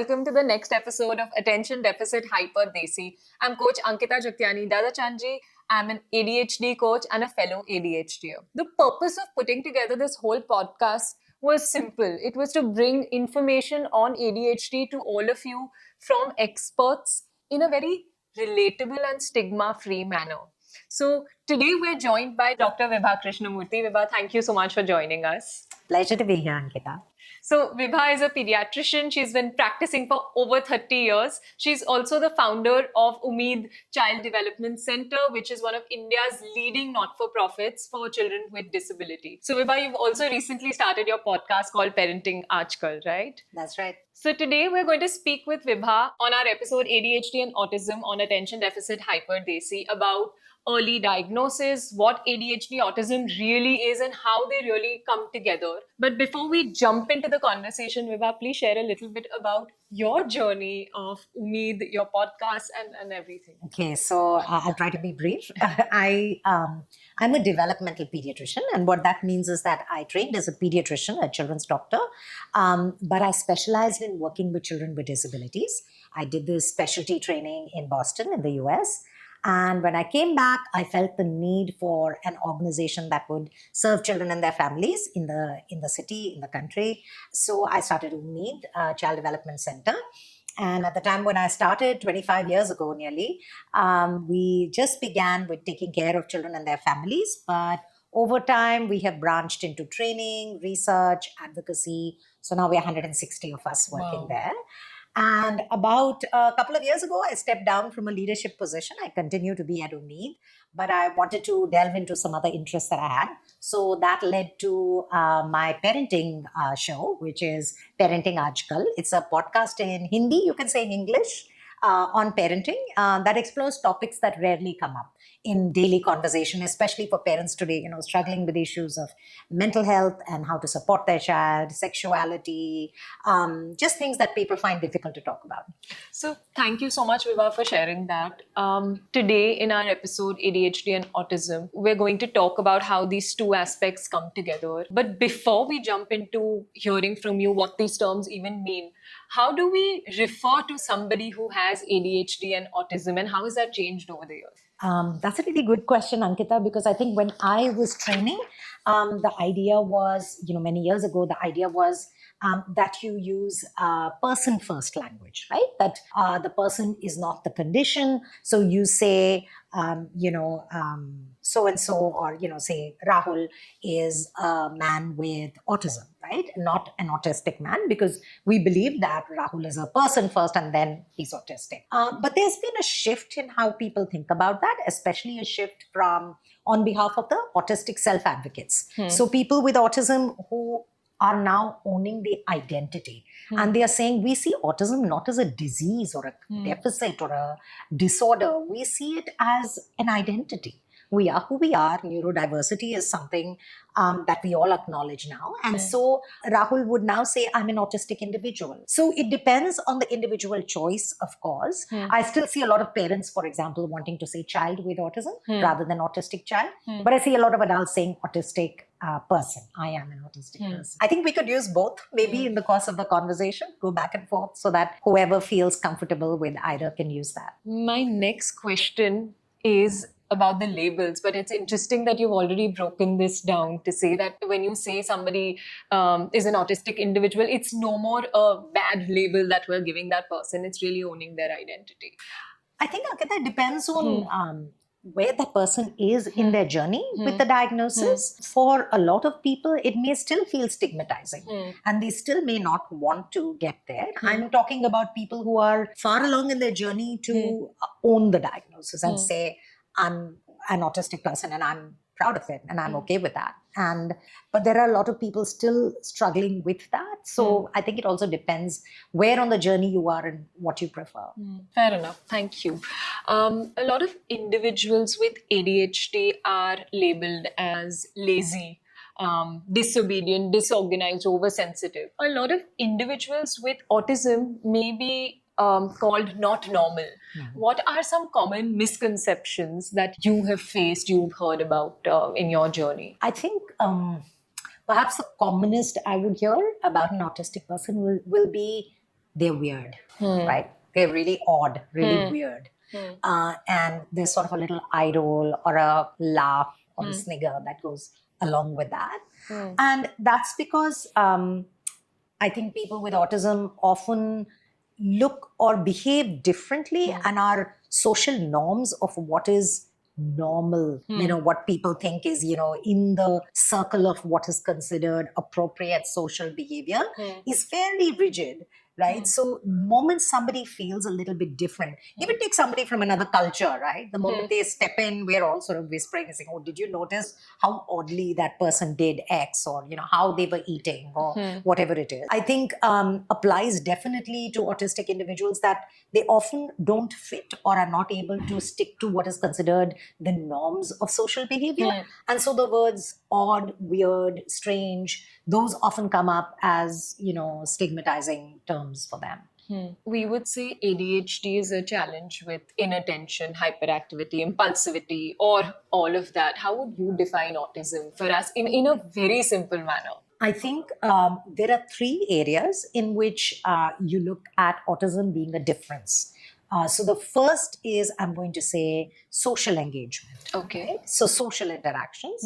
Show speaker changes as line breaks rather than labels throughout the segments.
welcome to the next episode of Attention Deficit Hyper Desi. I'm Coach Ankita Jagtiani Dadachandji. I'm an ADHD coach and a fellow ADHDer. The purpose of putting together this whole podcast was simple. It was to bring information on ADHD to all of you from experts in a very relatable and stigma-free manner. So today we're joined by Dr. Vibha Krishnamurthy. Vibha, thank you so much for joining us.
Pleasure to be here, Ankita.
So Vibha is a pediatrician. She's been practicing for over 30 years. She's also the founder of Umeed Child Development Center, which is one of India's leading not-for-profits for children with disability. So Vibha, you've also recently started your podcast called Parenting Aajkal, right?
That's right.
So today we're going to speak with Vibha on our episode ADHD and Autism on Attention Deficit Hyperdesi about early diagnosis, what ADHD autism really is and how they really come together. But before we jump into the conversation, Vibha, please share a little bit about your journey of Umeed, your podcast and everything.
Okay, so I'll try to be brief. I'm a developmental pediatrician, and what that means is that I trained as a pediatrician, a children's doctor, but I specialized in working with children with disabilities. I did this specialty training in Boston in the US. And when I came back, I felt the need for an organization that would serve children and their families in the city, in the country. So I started Umeed Child Development Center. And at the time when I started, 25 years ago nearly, we just began with taking care of children and their families. But over time, we have branched into training, research, advocacy. So now we're 160 of us working there. And about a couple of years ago, I stepped down from a leadership position. I continue to be at Umeed, but I wanted to delve into some other interests that I had. So that led to my parenting show, which is Parenting Aajkal. It's a podcast in Hindi, you can say in English, on parenting that explores topics that rarely come up in daily conversation, especially for parents today, struggling with issues of mental health and how to support their child, sexuality, just things that people find difficult to talk about.
So thank you so much, Vibha, for sharing that. Today in our episode, ADHD and Autism, we're going to talk about how these two aspects come together. But before we jump into hearing from you what these terms even mean, how do we refer to somebody who has ADHD and autism, and how has that changed over the years?
That's a really good question, Ankita, because I think when I was training, the idea was, many years ago, the idea was that you use person first language, right? That the person is not the condition. So you say, so and so, or, say Rahul is a man with autism, right? Not an autistic man, because we believe that Rahul is a person first and then he's autistic. But there's been a shift in how people think about that, especially a shift from on behalf of the autistic self-advocates. So people with autism who are now owning the identity. And they are saying, we see autism not as a disease or a deficit or a disorder. We see it as an identity. We are who we are. Neurodiversity is something that we all acknowledge now. And so Rahul would now say, I'm an autistic individual. So it depends on the individual choice, of course. I still see a lot of parents, for example, wanting to say child with autism rather than autistic child. But I see a lot of adults saying autistic person. I am an autistic person. I think we could use both maybe in the course of the conversation, go back and forth so that whoever feels comfortable with either can use that.
My next question is about the labels, but it's interesting that you've already broken this down to say that when you say somebody is an autistic individual, it's no more a bad label that we're giving that person. It's really owning their identity.
I think, Ankita, it depends on where the person is in their journey with the diagnosis. For a lot of people, it may still feel stigmatizing and they still may not want to get there. I'm talking about people who are far along in their journey to own the diagnosis and say, I'm an autistic person and I'm proud of it and I'm okay with that. But there are a lot of people still struggling with that. So I think it also depends where on the journey you are and what you prefer.
Fair enough. Thank you. A lot of individuals with ADHD are labeled as lazy, disobedient, disorganized, oversensitive. A lot of individuals with autism may be called not normal. What are some common misconceptions that you have faced, you've heard about in your journey?
I think perhaps the commonest I would hear about an autistic person will be they're weird, right? They're really odd, really weird. And there's sort of a little eye roll or a laugh or a snigger that goes along with that. And that's because I think people with autism often look or behave differently, and our social norms of what is normal, what people think is, in the circle of what is considered appropriate social behavior is fairly rigid. Right. So, the moment somebody feels a little bit different, even take somebody from another culture, right? The moment they step in, we're all sort of whispering and saying, "Oh, did you notice how oddly that person did X, or how they were eating, or whatever it is?" I think applies definitely to autistic individuals, that they often don't fit or are not able to stick to what is considered the norms of social behavior, and so the words odd, weird, strange, those often come up as stigmatizing terms for them.
We would say ADHD is a challenge with inattention, hyperactivity, impulsivity, or all of that. How would you define autism for us in a very simple manner?
I think there are three areas in which you look at autism being a difference. So the first is, I'm going to say, social engagement.
Okay.
So social interactions.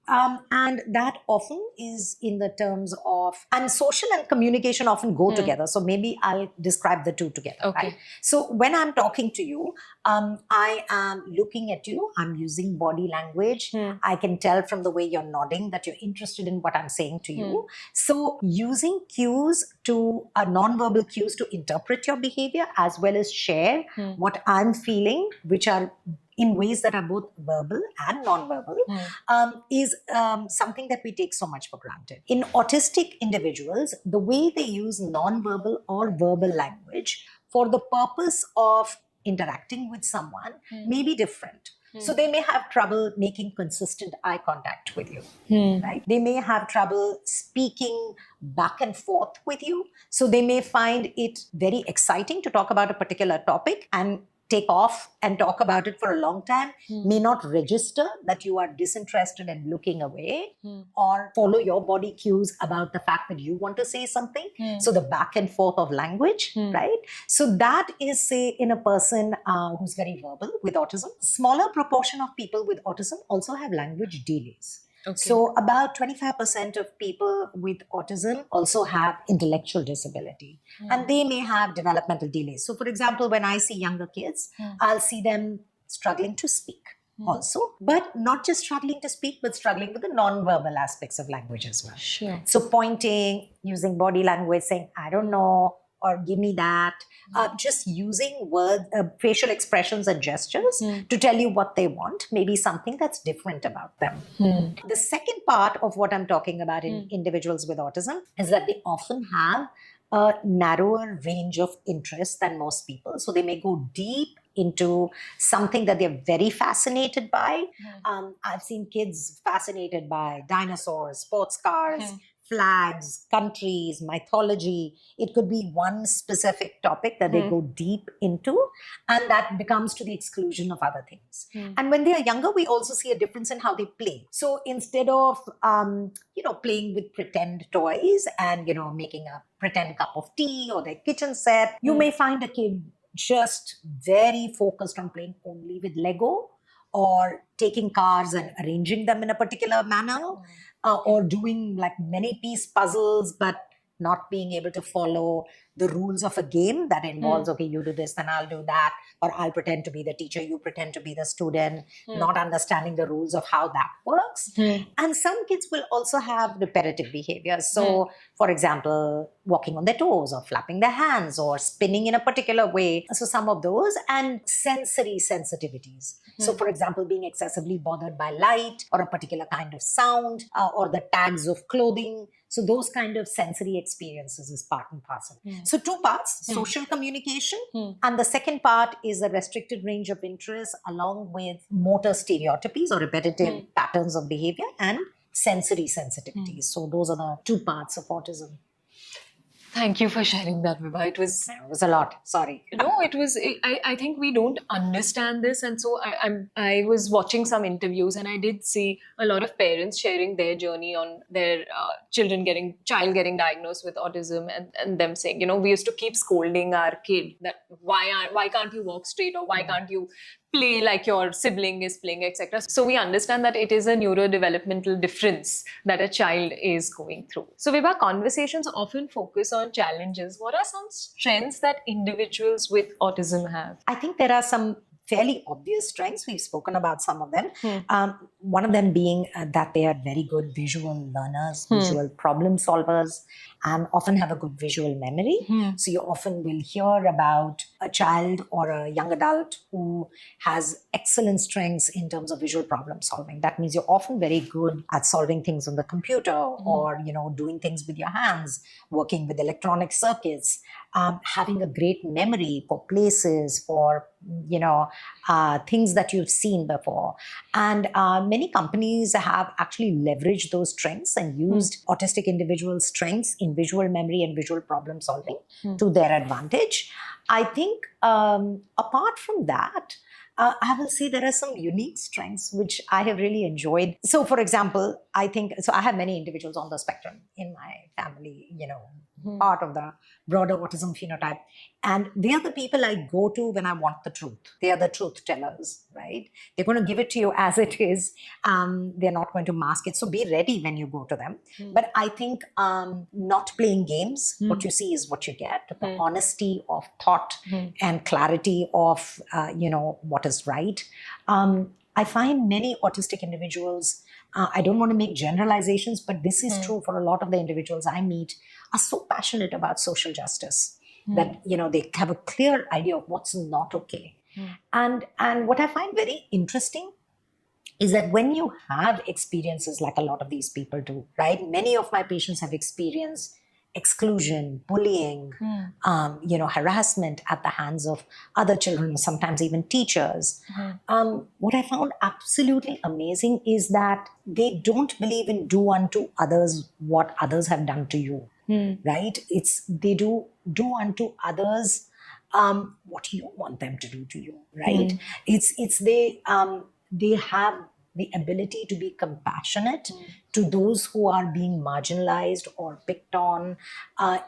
And that often is in the terms of, and social and communication often go together. So maybe I'll describe the two together.
Okay.
Right? So when I'm talking to you, I am looking at you, I'm using body language. I can tell from the way you're nodding that you're interested in what I'm saying to you. So using cues to nonverbal cues to interpret your behavior as well as share what I'm feeling, which are in ways that are both verbal and non-verbal, is something that we take so much for granted. In autistic individuals, the way they use non-verbal or verbal language for the purpose of interacting with someone may be different. So they may have trouble making consistent eye contact with you, right? They may have trouble speaking back and forth with you. So they may find it very exciting to talk about a particular topic and take off and talk about it for a long time, may not register that you are disinterested and looking away, or follow your body cues about the fact that you want to say something. So the back and forth of language, right? So that is, say, in a person who's very verbal with autism. Smaller proportion of people with autism also have language delays.
Okay.
So about 25% of people with autism also have intellectual disability, and they may have developmental delays. So for example, when I see younger kids, I'll see them struggling to speak also, but not just struggling to speak, but struggling with the non-verbal aspects of language as well.
Sure.
So pointing, using body language, saying, I don't know, or give me that, just using words, facial expressions and gestures to tell you what they want, maybe something that's different about them. The second part of what I'm talking about in individuals with autism is that they often have a narrower range of interests than most people. So they may go deep into something that they're very fascinated by. I've seen kids fascinated by dinosaurs, sports cars, flags, countries, mythology. It could be one specific topic that they go deep into, and that becomes to the exclusion of other things. And when they are younger, we also see a difference in how they play. So instead of playing with pretend toys and making a pretend cup of tea or their kitchen set, you may find a kid just very focused on playing only with Lego, or taking cars and arranging them in a particular manner, or doing like many piece puzzles, but not being able to follow the rules of a game that involves, okay, you do this, then I'll do that, or I'll pretend to be the teacher, you pretend to be the student, not understanding the rules of how that works. And some kids will also have repetitive behaviors. So, for example, walking on their toes, or flapping their hands, or spinning in a particular way. So some of those, and sensory sensitivities. So, for example, being excessively bothered by light, or a particular kind of sound, or the tags of clothing. So those kind of sensory experiences is part and parcel. So two parts, social communication, and the second part is a restricted range of interests along with motor stereotypies or repetitive patterns of behavior, and sensory sensitivities. So those are the two parts of autism.
Thank you for sharing that, Vibha. It was
It was a lot. Sorry.
no, it was. I think we don't understand this, and so I was watching some interviews, and I did see a lot of parents sharing their journey on their child getting diagnosed with autism, and them saying, we used to keep scolding our kid that why can't you walk straight, or why can't you play like your sibling is playing, etc. So we understand that it is a neurodevelopmental difference that a child is going through. So Vibha, conversations often focus on challenges. What are some strengths that individuals with autism have?
I think there are some fairly obvious strengths. We've spoken about some of them.
Hmm.
One of them being that they are very good visual learners, visual problem solvers, and often have a good visual memory. So you often will hear about a child or a young adult who has excellent strengths in terms of visual problem solving. That means you're often very good at solving things on the computer, or doing things with your hands, working with electronic circuits, having a great memory for places, for things that you've seen before. And many companies have actually leveraged those strengths and used autistic individuals' strengths in visual memory and visual problem solving to their advantage. I think apart from that, I will say there are some unique strengths which I have really enjoyed. So, for example, I have many individuals on the spectrum in my family, part of the broader autism phenotype. And they are the people I go to when I want the truth. They are the truth tellers, right? They're going to give it to you as it is. They're not going to mask it. So be ready when you go to them. But I think not playing games, what you see is what you get. The honesty of thought and clarity of, what is right. I find many autistic individuals, I don't want to make generalizations, but this is true for a lot of the individuals I meet, are so passionate about social justice that, they have a clear idea of what's not okay. And what I find very interesting is that when you have experiences like a lot of these people do, right? Many of my patients have experienced exclusion, bullying, harassment at the hands of other children, sometimes even teachers. What I found absolutely amazing is that they don't believe in do unto others what others have done to you, right? They do unto others what you want them to do to you, right? They have the ability to be compassionate to those who are being marginalized or picked on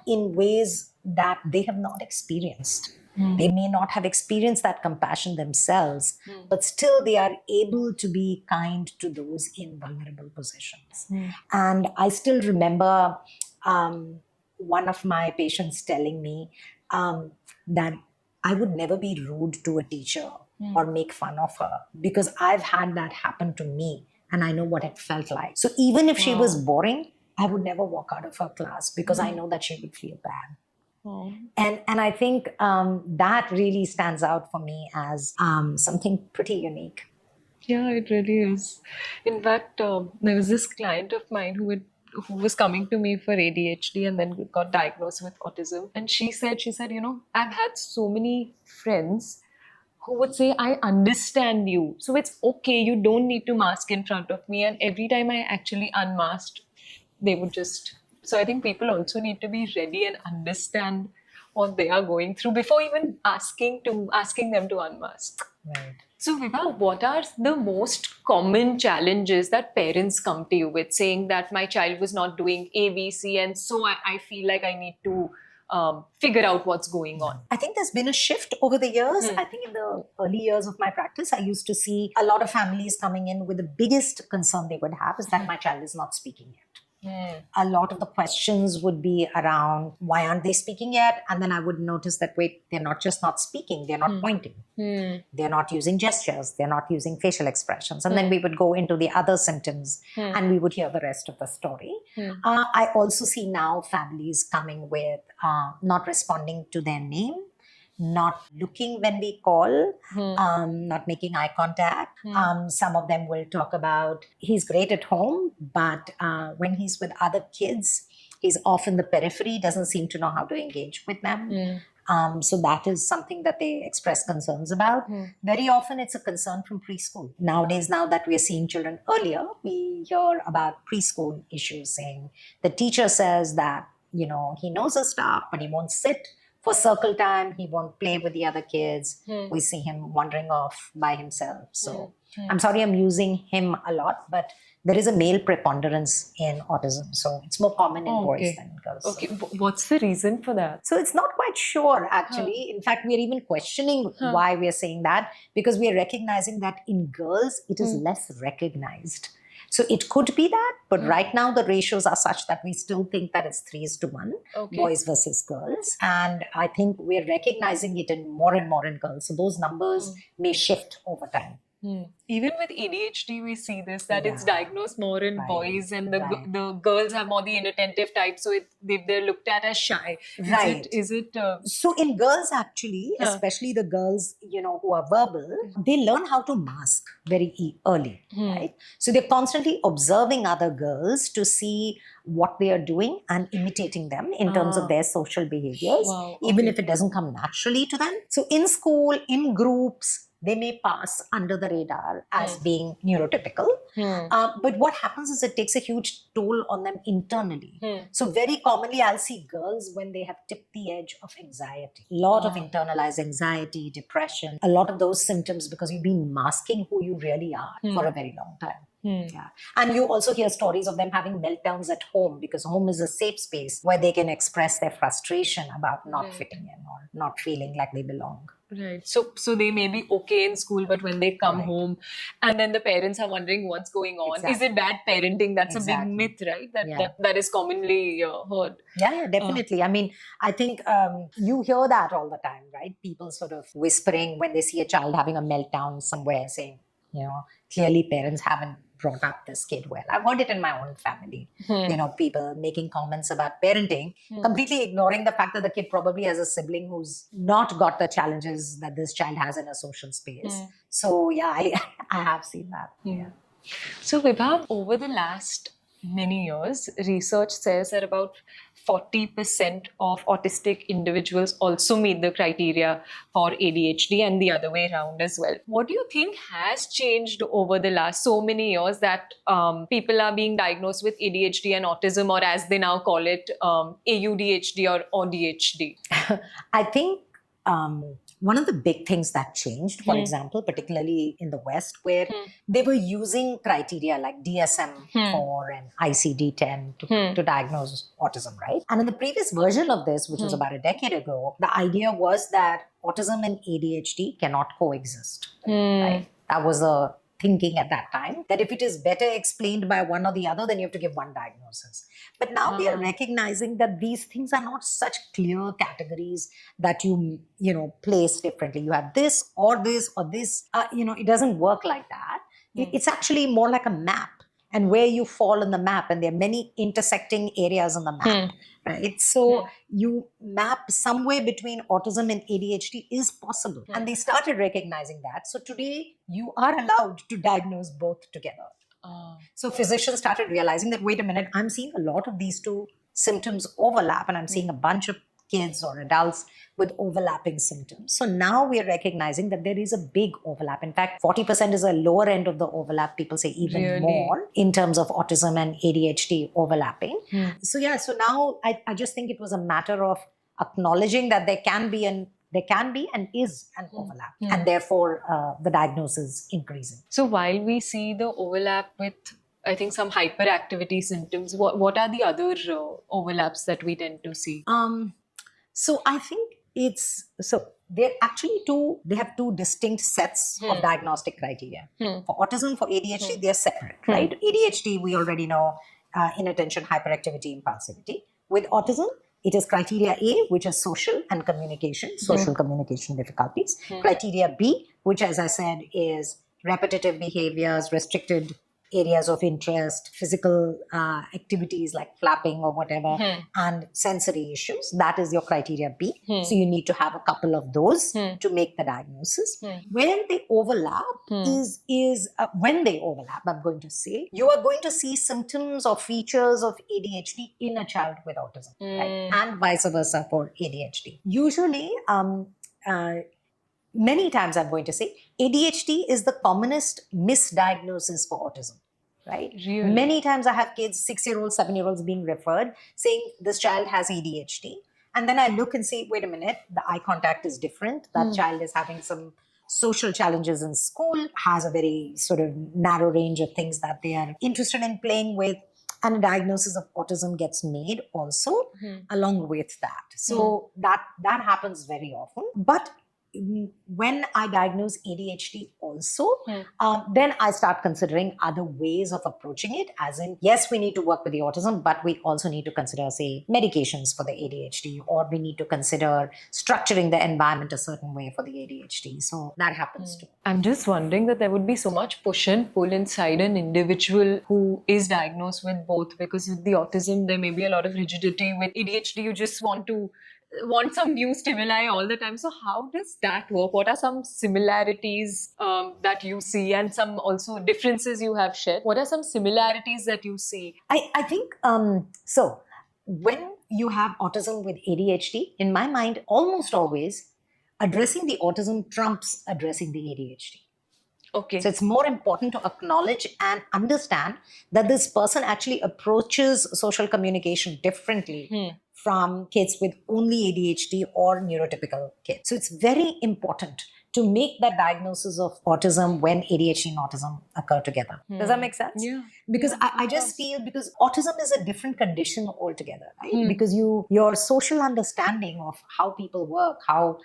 in ways that they have not experienced. They may not have experienced that compassion themselves, but still they are able to be kind to those in vulnerable positions. And I still remember one of my patients telling me that I would never be rude to a teacher or make fun of her, because I've had that happen to me and I know what it felt like. So even if she was boring, I would never walk out of her class because I know that she would feel bad. And I think that really stands out for me as something pretty unique.
Yeah, it really is. In fact, there was this client of mine who was coming to me for ADHD and then got diagnosed with autism. And she said, I've had so many friends who would say, I understand you. So it's okay. You don't need to mask in front of me. And every time I actually unmasked, they would just. So I think people also need to be ready and understand what they are going through before even asking them to unmask.
Right.
So Vibha, what are the most common challenges that parents come to you with, saying that my child was not doing A, B, C, and so I feel like I need to figure out what's going on?
I think there's been a shift over the years. I think in the early years of my practice, I used to see a lot of families coming in with the biggest concern they would have is that my child is not speaking yet. A lot of the questions would be around why aren't they speaking yet? And then I would notice that, wait, they're not just not speaking, they're not pointing. They're not using gestures, they're not using facial expressions. And then we would go into the other symptoms and we would hear the rest of the story. I also see now families coming with not responding to their name, not looking when we call, not making eye contact. Some of them will talk about he's great at home, but when he's with other kids, he's off in the periphery, doesn't seem to know how to engage with them. So that is something that they express concerns about. Very often it's a concern from preschool. Nowadays, now that we're seeing children earlier, we hear about preschool issues saying the teacher says that he knows his stuff, but he won't sit for circle time. He won't play with the other kids. We see him wandering off by himself. So I'm sorry I'm using him a lot, but there is a male preponderance in autism. So it's more common in boys than in girls.
Okay, what's the reason for that?
So it's not quite sure, actually. In fact, we are even questioning why we are saying that, because we are recognizing that in girls, it is less recognized. So it could be that, but right now the ratios are such that we still think that it's 3:1, boys versus girls. And I think we're recognizing it in more and more in girls. So those numbers may shift over time.
Even with ADHD, we see this, that it's diagnosed more in boys, and the girls are more the inattentive type, so they're looked at as shy. Is it
So in girls, actually, especially the girls, who are verbal, they learn how to mask very early, right? So they're constantly observing other girls to see what they are doing and imitating them in terms of their social behaviors, even if it doesn't come naturally to them. So in school, in groups, they may pass under the radar as being neurotypical. But what happens is it takes a huge toll on them internally. So very commonly, I'll see girls when they have tipped the edge of anxiety. A lot of internalized anxiety, depression, a lot of those symptoms because you've been masking who you really are for a very long time. Yeah. And you also hear stories of them having meltdowns at home, because home is a safe space where they can express their frustration about not fitting in or not feeling like they belong.
Right. So they may be okay in school, but when they come home, and then the parents are wondering what's going on. Is it bad parenting? That's a big myth, right? That is commonly heard.
Yeah, definitely. I mean, I think you hear that all the time, right? People sort of whispering when they see a child having a meltdown somewhere, saying, clearly parents haven't brought up this kid well. I've heard it in my own family. People making comments about parenting, completely ignoring the fact that the kid probably has a sibling who's not got the challenges that this child has in a social space. So yeah, I have seen that. Yeah.
So Vibha, over the last many years, research says that about 40% of autistic individuals also meet the criteria for ADHD, and the other way around as well. What do you think has changed over the last so many years that people are being diagnosed with ADHD and autism, or as they now call it, AUDHD or DHD?
I think one of the big things that changed, for example, particularly in the West, where they were using criteria like DSM-4 and ICD-10 to diagnose autism, right? And in the previous version of this, which was about a decade ago, the idea was that autism and ADHD cannot coexist, right? That was the thinking at that time, that if it is better explained by one or the other, then you have to give one diagnosis. But now we are recognizing that these things are not such clear categories that you place differently. You have this or this or this. It doesn't work like that. It's actually more like a map, and where you fall in the map, and there are many intersecting areas on the map, right? So you map somewhere between autism and ADHD is possible. And they started recognizing that. So today you are allowed to diagnose both together. So physicians started realizing that, wait a minute, I'm seeing a lot of these two symptoms overlap, and I'm seeing a bunch of kids or adults with overlapping symptoms. So now we are recognizing that there is a big overlap. In fact, 40% is a lower end of the overlap. People say even more in terms of autism and ADHD overlapping. So now I just think it was a matter of acknowledging that there can be and is an overlap, and therefore the diagnosis increasing.
So while we see the overlap with, I think, some hyperactivity symptoms, what are the other overlaps that we tend to see?
So I think they're actually they have two distinct sets of diagnostic criteria. For autism, for ADHD, they're separate, right? ADHD, we already know, inattention, hyperactivity, impulsivity. With autism, it is criteria A, which is social and communication, social communication difficulties. Criteria B, which, as I said, is repetitive behaviors, restricted areas of interest, physical activities like flapping or whatever, and sensory issues. That is your criteria B. So you need to have a couple of those to make the diagnosis. Where they overlap is when they overlap, I'm going to say, you are going to see symptoms or features of ADHD in a child with autism, right? And vice versa for ADHD. Usually, many times I'm going to say, ADHD is the commonest misdiagnosis for autism. right?
Really?
Many times I have kids, 6-year-olds, 7-year-olds being referred saying this child has ADHD. And then I look and say, wait a minute, the eye contact is different. That child is having some social challenges in school, has a very sort of narrow range of things that they are interested in playing with. And a diagnosis of autism gets made also along with that. So that happens very often. But when I diagnose ADHD also, then I start considering other ways of approaching it. As in, yes, we need to work with the autism, but we also need to consider, say, medications for the ADHD, or we need to consider structuring the environment a certain way for the ADHD. So that happens too.
I'm just wondering that there would be so much push and pull inside an individual who is diagnosed with both, because with the autism, there may be a lot of rigidity. With ADHD, you just want some new stimuli all the time. So how does that work? What are some similarities that you see, and some also differences you have shared? What are some similarities that you see?
I think so. When you have autism with ADHD, in my mind, almost always addressing the autism trumps addressing the ADHD.
Okay.
So it's more important to acknowledge and understand that this person actually approaches social communication differently from kids with only ADHD or neurotypical kids. So it's very important to make that diagnosis of autism when ADHD and autism occur together. Does that make sense?
Yeah.
Because I just feel, because autism is a different condition altogether, right? Because your social understanding of how people work, how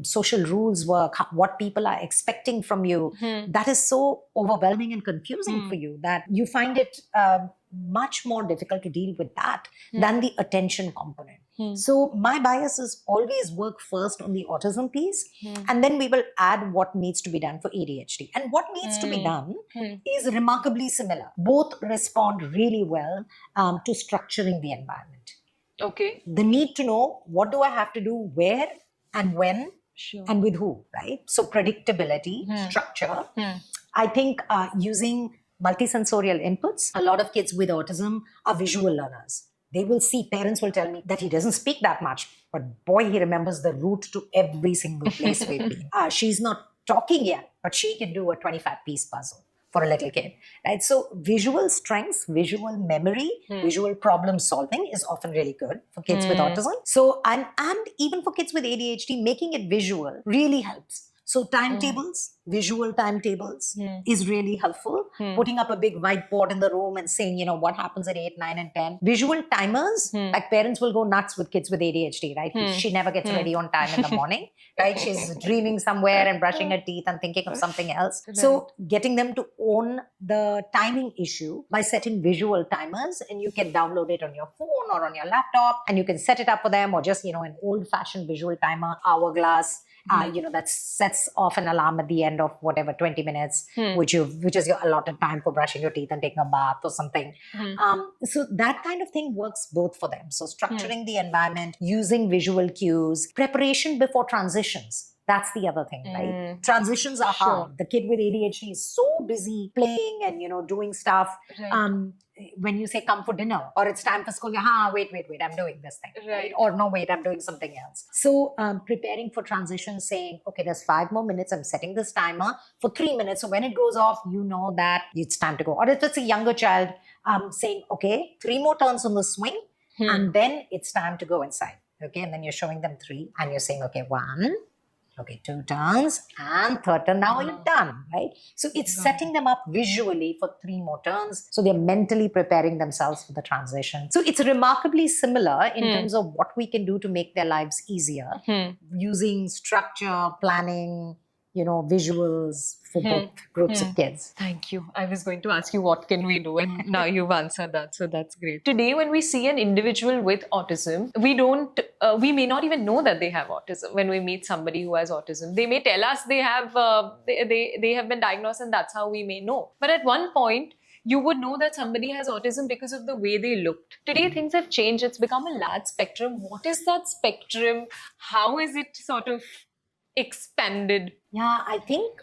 social rules work, what people are expecting from you, that is so overwhelming and confusing for you that you find it much more difficult to deal with that than the attention component. So my bias is always work first on the autism piece, and then we will add what needs to be done for ADHD. And what needs to be done is remarkably similar. Both respond really well to structuring the environment.
Okay.
The need to know, what do I have to do, where and when,
Sure.
and with who, right? So predictability, structure. I think using multisensorial inputs. A lot of kids with autism are visual learners. They will see, parents will tell me that he doesn't speak that much, but boy, he remembers the route to every single place we've been. She's not talking yet, but she can do a 25-piece puzzle for a little kid, right? So visual strengths, visual memory, visual problem solving is often really good for kids with autism. So, and even for kids with ADHD, making it visual really helps. So timetables, visual timetables is really helpful. Putting up a big whiteboard in the room and saying, you know, what happens at 8, 9, and 10. Visual timers, like parents will go nuts with kids with ADHD, right? She never gets ready on time in the morning, right? She's dreaming somewhere and brushing her teeth and thinking of something else. So getting them to own the timing issue by setting visual timers, and you can download it on your phone or on your laptop, and you can set it up for them, or just, you know, an old-fashioned visual timer, hourglass. You know, that sets off an alarm at the end of whatever 20 minutes, which is your allotted time for brushing your teeth and taking a bath or something. So that kind of thing works both for them. So structuring the environment, using visual cues, preparation before transitions. That's the other thing, right? Transitions are hard. The kid with ADHD is so busy playing and, you know, doing stuff. When you say come for dinner or it's time for school, wait, I'm doing this thing. Right? Or no, wait, I'm doing something else. So preparing for transition, saying, okay, there's 5 more minutes. I'm setting this timer for 3 minutes. So when it goes off, you know that it's time to go. Or if it's a younger child, saying, okay, 3 more turns on the swing and then it's time to go inside. Okay. And then you're showing them 3 and you're saying, okay, 1, okay, 2 turns and 3rd turn. Now you're done, right? So it's setting them up visually for 3 more turns. So they're mentally preparing themselves for the transition. So it's remarkably similar in terms of what we can do to make their lives easier using structure, planning, you know, visuals for both groups of kids.
Thank you. I was going to ask you, what can we do? And now you've answered that. So that's great. Today, when we see an individual with autism, we may not even know that they have autism when we meet somebody who has autism. They may tell us they have been diagnosed, and that's how we may know. But at one point, you would know that somebody has autism because of the way they looked. Today, things have changed. It's become a large spectrum. What is that spectrum? How is it sort of expanded?
Yeah, I think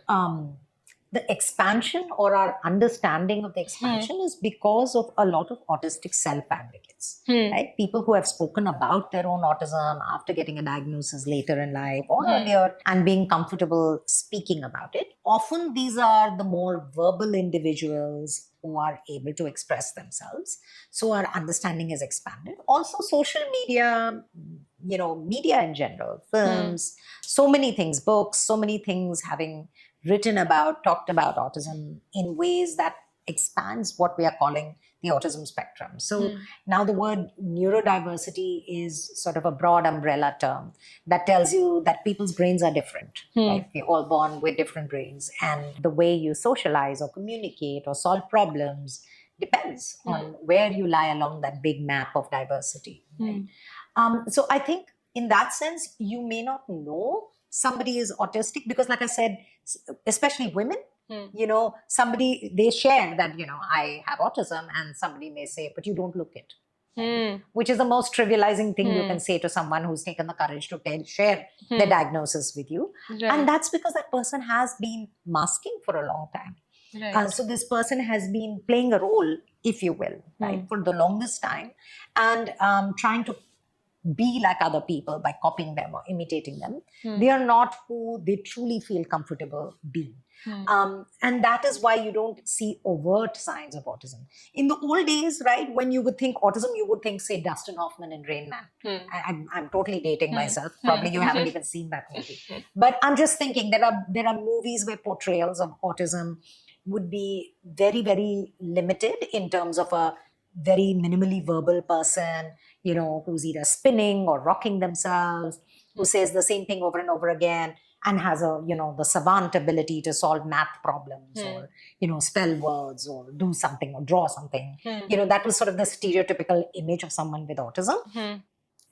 the expansion or our understanding of the expansion is because of a lot of autistic self-advocates, right? People who have spoken about their own autism after getting a diagnosis later in life or earlier and being comfortable speaking about it. Often these are the more verbal individuals who are able to express themselves. So our understanding is expanded. Also social media, media in general, films, so many things, books, so many things having written about, talked about autism in ways that expands what we are calling the autism spectrum. So now the word neurodiversity is sort of a broad umbrella term that tells you that people's brains are different, right? We're all born with different brains, and the way you socialize or communicate or solve problems depends on where you lie along that big map of diversity, right? So I think in that sense, you may not know somebody is autistic because, like I said, especially women, somebody, they share that, I have autism, and somebody may say, but you don't look it. Which is the most trivializing thing you can say to someone who's taken the courage to share their diagnosis with you.
Right.
And that's because that person has been masking for a long time.
Right.
So this person has been playing a role, if you will, right, for the longest time, and trying to be like other people by copying them or imitating them. They are not who they truly feel comfortable being. And that is why you don't see overt signs of autism. In the old days, right, when you would think autism, you would think, say, Dustin Hoffman in Rain Man. I'm totally dating myself. Probably you haven't even seen that movie. But I'm just thinking there are movies where portrayals of autism would be very, very limited in terms of a very minimally verbal person, who's either spinning or rocking themselves, who says the same thing over and over again and has the savant ability to solve math problems or, spell words or do something or draw something. That was sort of the stereotypical image of someone with autism.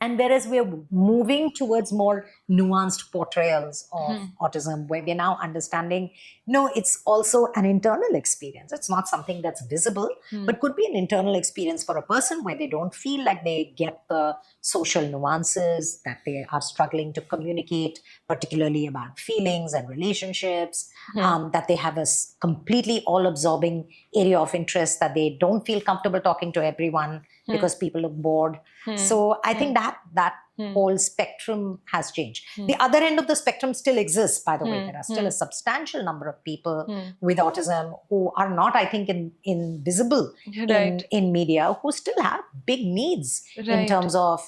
And whereas we're moving towards more nuanced portrayals of autism, where we're now understanding, no, it's also an internal experience. It's not something that's visible, but could be an internal experience for a person where they don't feel like they get the social nuances, that they are struggling to communicate, particularly about feelings and relationships, that they have a completely all-absorbing area of interest, that they don't feel comfortable talking to everyone because people look bored. So I think that whole spectrum has changed. The other end of the spectrum still exists, by the way. There are still a substantial number of people with autism who are not, I think, in visible in media, who still have big needs in terms of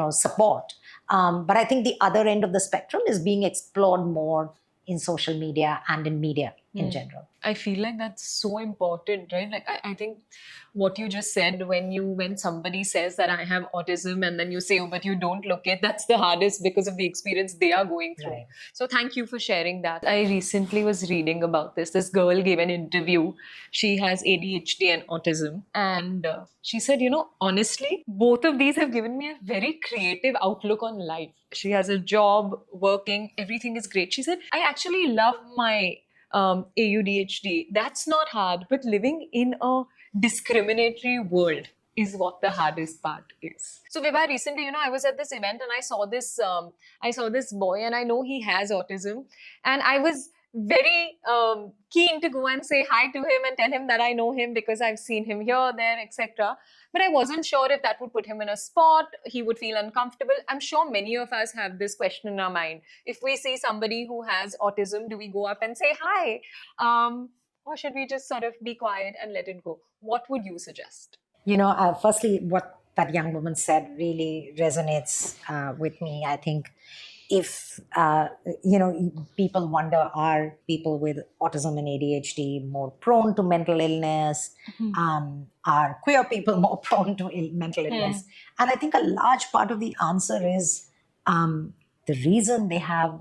support. But I think the other end of the spectrum is being explored more in social media and in media in general.
I feel like that's so important, right? Like I think what you just said, when somebody says that I have autism and then you say, oh, but you don't look it, that's the hardest because of the experience they are going through.
Right.
So thank you for sharing that. I recently was reading about this. This girl gave an interview. She has ADHD and autism. And she said, honestly, both of these have given me a very creative outlook on life. She has a job, working, everything is great. She said, I actually love my AUDHD. That's not hard, but living in a discriminatory world is what the hardest part is. So Vibha, recently, I was at this event and I saw this boy, and I know he has autism, and I was very keen to go and say hi to him and tell him that I know him because I've seen him here, there, etc. But I wasn't sure if that would put him in a spot, he would feel uncomfortable. I'm sure many of us have this question in our mind. If we see somebody who has autism, do we go up and say hi? Or should we just sort of be quiet and let it go? What would you suggest?
Firstly, what that young woman said really resonates with me. I think if, people wonder, are people with autism and ADHD more prone to mental illness? Are queer people more prone to mental illness? And I think a large part of the answer is the reason they have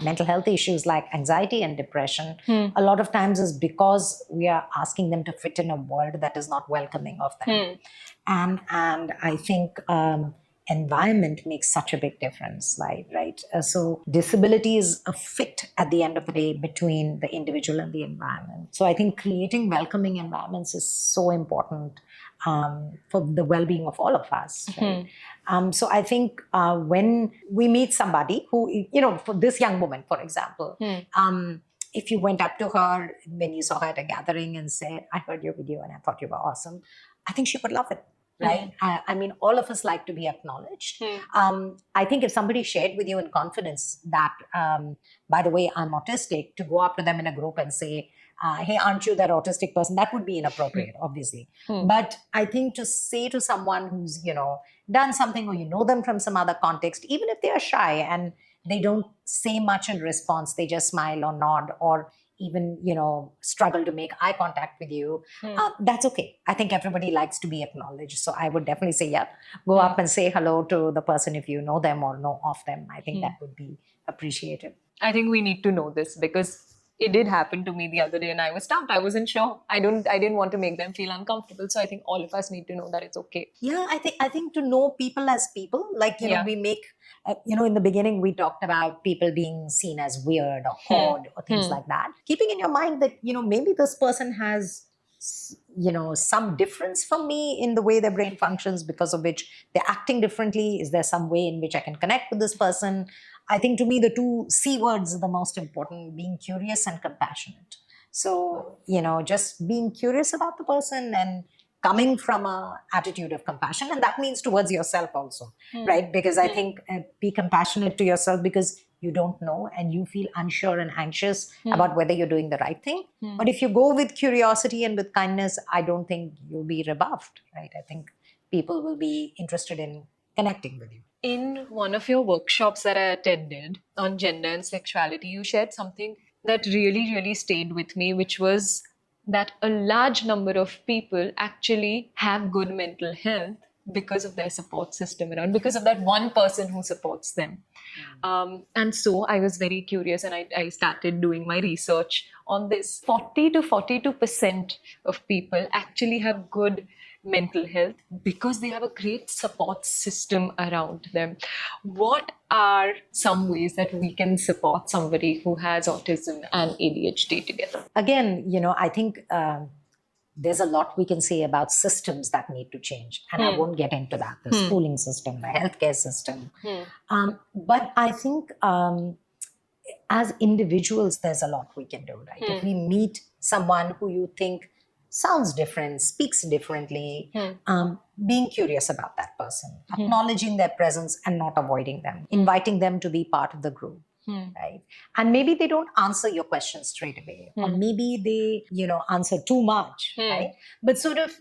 mental health issues like anxiety and depression a lot of times is because we are asking them to fit in a world that is not welcoming of them. And I think environment makes such a big difference, right? So disability is a fit at the end of the day between the individual and the environment. So I think creating welcoming environments is so important for the well-being of all of us. Right? So I think when we meet somebody who, for this young woman, for example, if you went up to her when you saw her at a gathering and said, I heard your video and I thought you were awesome, I think she would love it. Right? I mean, all of us like to be acknowledged. I think if somebody shared with you in confidence that, by the way, I'm autistic, to go up to them in a group and say, hey, aren't you that autistic person? That would be inappropriate, obviously. But I think to say to someone who's, done something, or you know them from some other context, even if they are shy and they don't say much in response, they just smile or nod or even, struggle to make eye contact with you, that's okay. I think everybody likes to be acknowledged. So I would definitely say, yeah, go up and say hello to the person if you know them or know of them. I think that would be appreciated.
I think we need to know this because it did happen to me the other day and I was stumped. I wasn't sure. I didn't want to make them feel uncomfortable. So I think all of us need to know that it's okay.
Yeah, I think to know people as people, like, know, we make, in the beginning we talked about people being seen as weird or odd or things like that. Keeping in your mind that, maybe this person has, some difference from me in the way their brain functions, because of which they're acting differently. Is there some way in which I can connect with this person? I think to me, the two C words are the most important: being curious and compassionate. So, just being curious about the person and coming from a attitude of compassion, and that means towards yourself also, right? Because I think be compassionate to yourself because you don't know and you feel unsure and anxious about whether you're doing the right thing. But if you go with curiosity and with kindness, I don't think you'll be rebuffed, right? I think people will be interested in connecting with you.
In one of your workshops that I attended on gender and sexuality, you shared something that really, really stayed with me, which was that a large number of people actually have good mental health because of their support system around, because of that one person who supports them. And so I was very curious and I started doing my research on this. 40 to 42% of people actually have good mental health because they have a great support system around them. What are some ways that we can support somebody who has autism and ADHD together?
Again, I think there's a lot we can say about systems that need to change. And I won't get into that, the schooling system, the healthcare system. But I think as individuals, there's a lot we can do, right? If we meet someone who you think sounds different, speaks differently, being curious about that person, acknowledging their presence and not avoiding them, inviting them to be part of the group. Right. And maybe they don't answer your questions straight away, or maybe they, answer too much, right? But sort of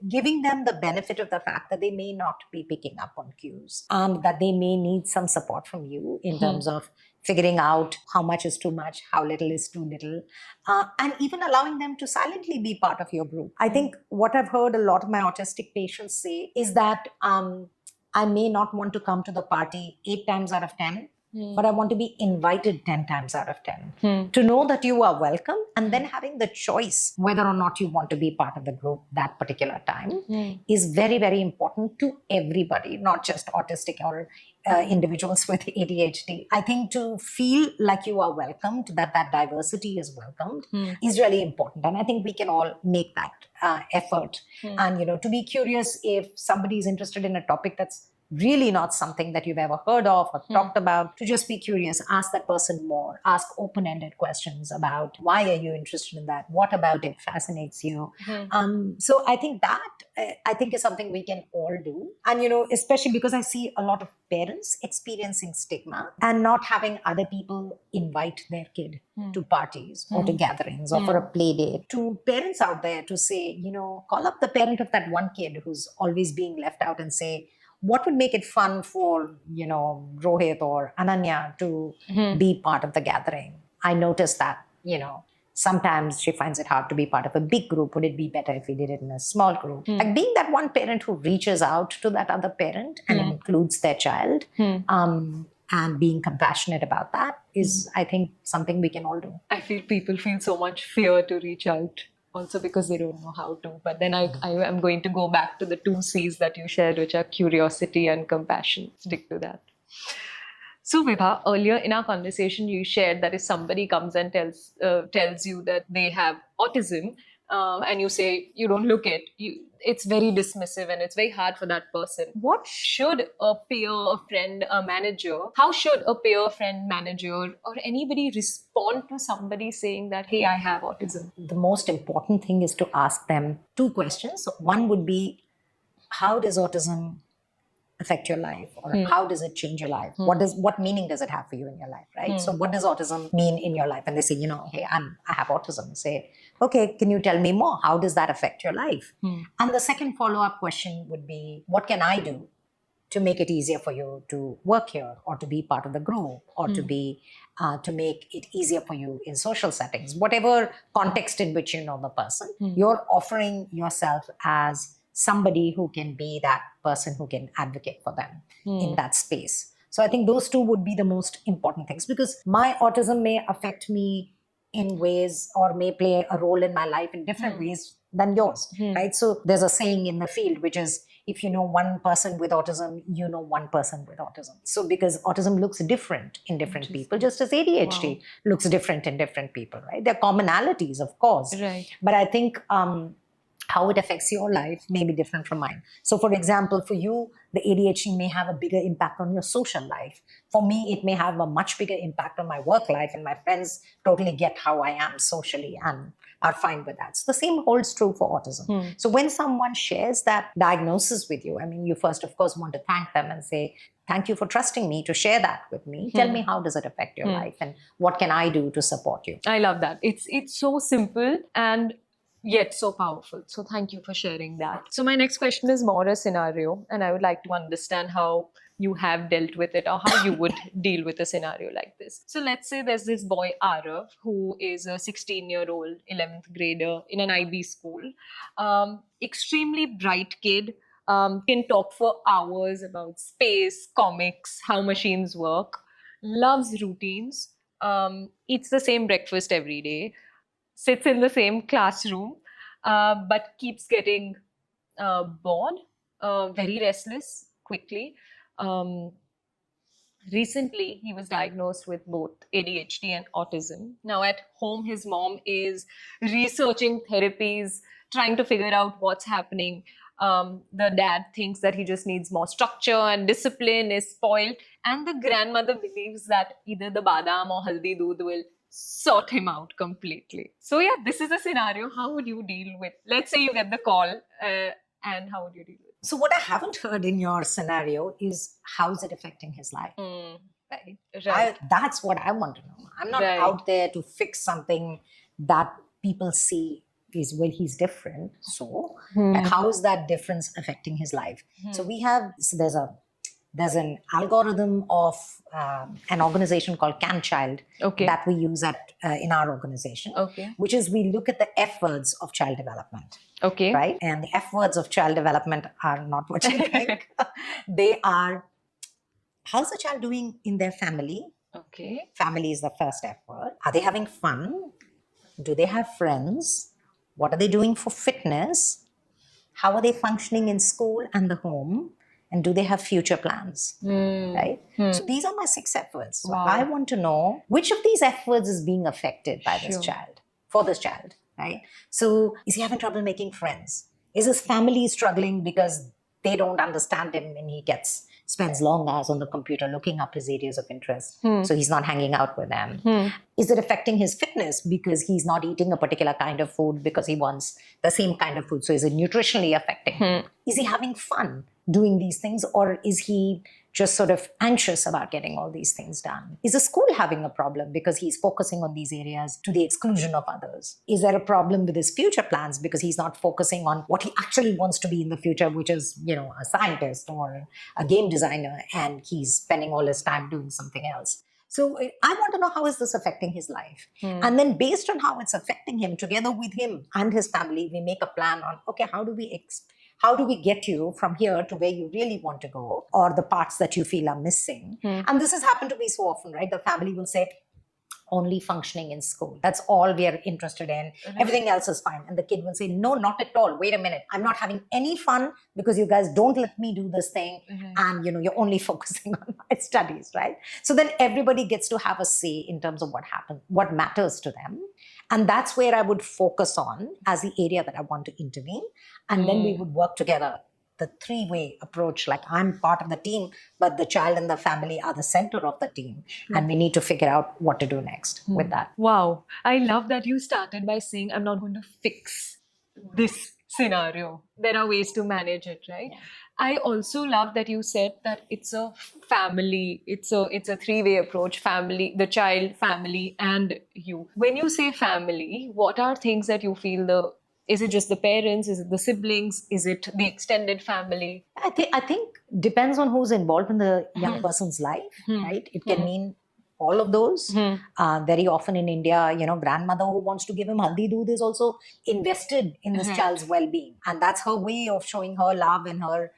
giving them the benefit of the fact that they may not be picking up on cues and that they may need some support from you in terms of figuring out how much is too much, how little is too little, and even allowing them to silently be part of your group. I think what I've heard a lot of my autistic patients say is that I may not want to come to the party 8 times out of 10, but I want to be invited 10 times out of 10. To know that you are welcome and then having the choice whether or not you want to be part of the group that particular time is very, very important to everybody, not just autistic or individuals with ADHD. I think to feel like you are welcomed, that diversity is welcomed, is really important. And I think we can all make that effort. And, to be curious if somebody is interested in a topic that's really not something that you've ever heard of or talked about, to just be curious, ask that person more, ask open-ended questions about why are you interested in that, what about it fascinates you. So I think that is something we can all do. And especially because I see a lot of parents experiencing stigma and not having other people invite their kid to parties or to gatherings or for a play date. To parents out there to say, call up the parent of that one kid who's always being left out and say, what would make it fun for, Rohit or Ananya to be part of the gathering? I noticed that, sometimes she finds it hard to be part of a big group. Would it be better if we did it in a small group? Like being that one parent who reaches out to that other parent and includes their child, and being compassionate about that is, I think, something we can all do.
I feel people feel so much fear to reach out, also because they don't know how to. But then I am going to go back to the 2 C's that you shared, which are curiosity and compassion. Stick to that. So Vibha, earlier in our conversation, you shared that if somebody comes and tells you that they have autism, and you say you don't look it, it's very dismissive and it's very hard for that person. What should a peer, a friend, a manager, how should a peer, friend, manager, or anybody respond to somebody saying that, hey, I have autism?
The most important thing is to ask them two questions. One would be, how does autism affect your life, or how does it change your life? What meaning does it have for you in your life, right? So what does autism mean in your life? And they say, hey, I have autism. Say, okay, can you tell me more? How does that affect your life? And the second follow-up question would be, what can I do to make it easier for you to work here, or to be part of the group, or to be to make it easier for you in social settings, whatever context in which you know the person. You're offering yourself as somebody who can be that person who can advocate for them in that space. So I think those two would be the most important things, because my autism may affect me in ways, or may play a role in my life in different ways than yours, right? So there's a saying in the field, which is, if you know one person with autism, you know one person with autism. So because autism looks different in different people, just as ADHD looks different in different people, right? There are commonalities, of course.
Right.
But I think how it affects your life may be different from mine. So, for example, for you, the ADHD may have a bigger impact on your social life. For me, it may have a much bigger impact on my work life, and my friends totally get how I am socially and are fine with that. So the same holds true for autism. So when someone shares that diagnosis with you, I mean, you first, of course, want to thank them and say, thank you for trusting me to share that with me. Tell me, how does it affect your life, and what can I do to support you?
I love that. It's so simple and yet so powerful. So thank you for sharing that. So my next question is more a scenario, and I would like to understand how you have dealt with it, or how you would deal with a scenario like this. So let's say there's this boy Arav, who is a 16-year-old 11th grader in an IB school. Extremely bright kid, can talk for hours about space, comics, how machines work, loves routines, eats the same breakfast every day, sits in the same classroom, but keeps getting bored, very restless quickly. Recently, he was diagnosed with both ADHD and autism. Now, at home, his mom is researching therapies, trying to figure out what's happening. The dad thinks that he just needs more structure and discipline, is spoiled. And the grandmother believes that either the badam or haldi doodh will sort him out completely. So yeah, this is a scenario. How would you deal with, let's say you get the call, and how would you deal with it?
So what I haven't heard in your scenario is, how is it affecting his life? Right.
Right.
That's what I want to know. I'm not
Right.
out there to fix something that people see is, well, he's different. So like, how is that difference affecting his life? So there's an algorithm of an organization called CanChild that we use in our organization, which is, we look at the F words of child development.
Okay.
Right? And the F words of child development are not what you think. They are, how's the child doing in their family?
Okay.
Family is the first F word. Are they having fun? Do they have friends? What are they doing for fitness? How are they functioning in school and the home? And do they have future plans? Right? So these are my 6 F words. So I want to know which of these F words is being affected by this child, for this child, right? So is he having trouble making friends? Is his family struggling because they don't understand him, and he spends long hours on the computer looking up his areas of interest, so he's not hanging out with them? Is it affecting his fitness because he's not eating a particular kind of food because he wants the same kind of food? So is it nutritionally affecting him? Is he having fun doing these things, or is he just sort of anxious about getting all these things done? Is the school having a problem because he's focusing on these areas to the exclusion of others? Is there a problem with his future plans because he's not focusing on what he actually wants to be in the future, which is, a scientist or a game designer, and he's spending all his time doing something else? So I want to know, how is this affecting his life? And then based on how it's affecting him, together with him and his family, we make a plan on, okay, how do we get you from here to where you really want to go, or the parts that you feel are missing? And this has happened to me so often, right? The family will say, only functioning in school. That's all we are interested in. Everything else is fine. And the kid will say, no, not at all. Wait a minute. I'm not having any fun because you guys don't let me do this thing. And, you're only focusing on my studies, right? So then everybody gets to have a say in terms of what happens, what matters to them. And that's where I would focus on as the area that I want to intervene. And then we would work together. The three-way approach, like I'm part of the team, but the child and the family are the center of the team. And we need to figure out what to do next with that.
Wow. I love that you started by saying, I'm not going to fix this scenario. There are ways to manage it, right?
Yeah.
I also love that you said that it's a family, it's a three-way approach, family, the child, family, and you. When you say family, what are things that you feel is it just the parents? Is it the siblings? Is it the extended family?
I think depends on who's involved in the young person's life, right? It can mean all of those. Very often in India, grandmother who wants to give him haldi doodh is also invested in this child's well-being, and that's her way of showing her love and her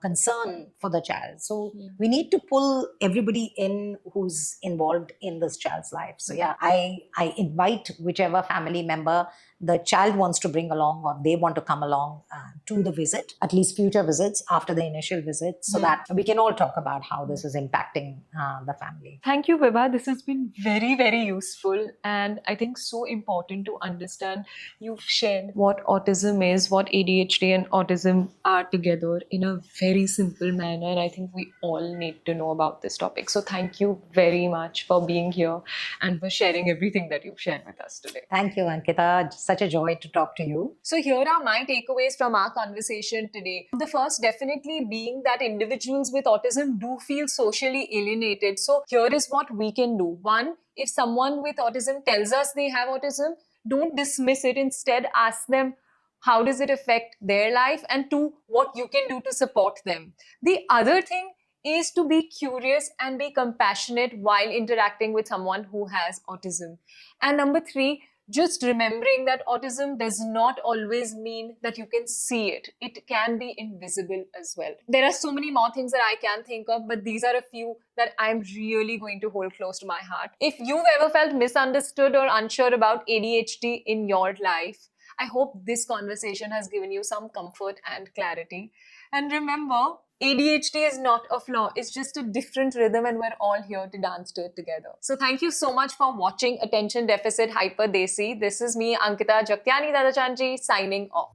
concern for the child. So we need to pull everybody in who's involved in this child's life. So yeah, I invite whichever family member the child wants to bring along or they want to come along to the visit, at least future visits after the initial visit, so that we can all talk about how this is impacting the family.
Thank you, Vibha. This has been very, very useful and I think so important to understand. You've shared what autism is, what ADHD and autism are together in a very simple manner. I think we all need to know about this topic. So thank you very much for being here and for sharing everything that you've shared with us today.
Thank you, Ankita. Such a joy to talk to you.
So here are my takeaways from our conversation today. The first definitely being that individuals with autism do feel socially alienated. So here is what we can do. One, if someone with autism tells us they have autism, don't dismiss it. Instead, ask them, how does it affect their life? And two, what you can do to support them. The other thing is to be curious and be compassionate while interacting with someone who has autism. And number three, just remembering that autism does not always mean that you can see it. It can be invisible as well. There are so many more things that I can think of, but these are a few that I'm really going to hold close to my heart. If you've ever felt misunderstood or unsure about ADHD in your life, I hope this conversation has given you some comfort and clarity. And remember, ADHD is not a flaw. It's just a different rhythm and we're all here to dance to it together. So thank you so much for watching Attention Deficit Hyper Desi. This is me, Ankita Jagtiani Dadachanji, signing off.